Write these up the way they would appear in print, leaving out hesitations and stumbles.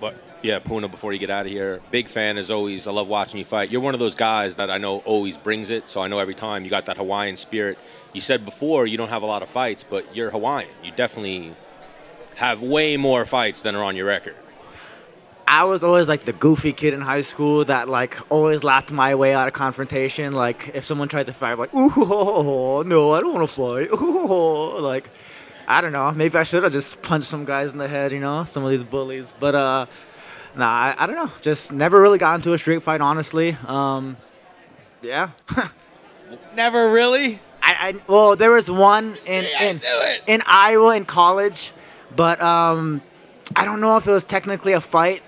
But yeah, Puna, before you get out of here, big fan as always. I love watching you fight. You're one of those guys that I know always brings it, so I know every time you got that Hawaiian spirit. You said before you don't have a lot of fights, but you're Hawaiian. You definitely have way more fights than are on your record. I was always like the goofy kid in high school that like always laughed my way out of confrontation. Like if someone tried to fight, I'm like, ooh, no, I don't want to fight. Ooh, like, I don't know. Maybe I should have just punched some guys in the head, you know, some of these bullies. But nah, I don't know. Just never really got into a street fight, honestly. Yeah. Never really? Well, there was one in Iowa in college, but I don't know if it was technically a fight.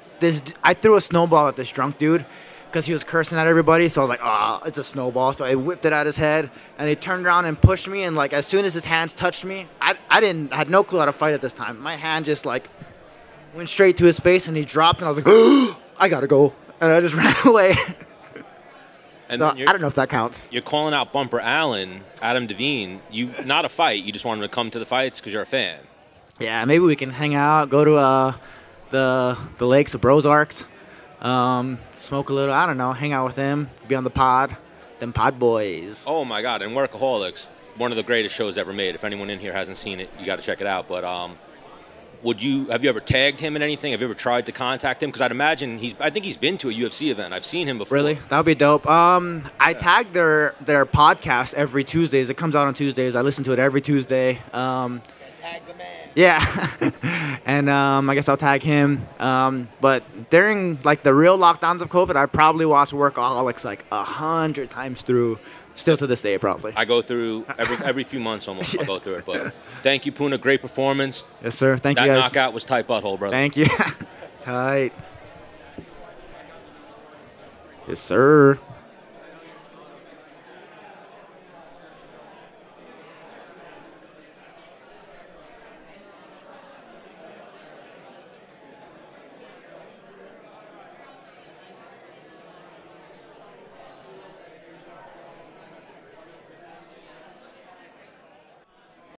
I threw a snowball at this drunk dude because he was cursing at everybody. So I was like, oh, it's a snowball. So I whipped it at his head, and he turned around and pushed me. And like as soon as his hands touched me, I had no clue how to fight at this time. My hand just like went straight to his face, and he dropped. And I was like, oh, I gotta go, and I just ran away. And so I don't know if that counts. You're calling out Bumper Allen, Adam Devine. You not a fight. You just wanted to come to the fights because you're a fan. Yeah, maybe we can hang out, go to the lakes of Brozarks, smoke a little, I don't know, hang out with them, be on the pod, them pod boys. Oh my God, and Workaholics, one of the greatest shows ever made. If anyone in here hasn't seen it, you got to check it out. But have you ever tagged him in anything? Have you ever tried to contact him? Because I'd imagine I think he's been to a UFC event. I've seen him before. Really? That would be dope. I tag their podcast every Tuesdays. It comes out on Tuesdays. I listen to it every Tuesday. Tag the man. Yeah, and I guess I'll tag him. But during like the real lockdowns of COVID, I probably watched Workaholics like 100 times through. Still to this day, probably. I go through every few months almost. Yeah. I'll go through it. But thank you, Puna. Great performance. Yes, sir. Thank you, guys. That knockout was tight butthole, brother. Thank you. Tight. Yes, sir.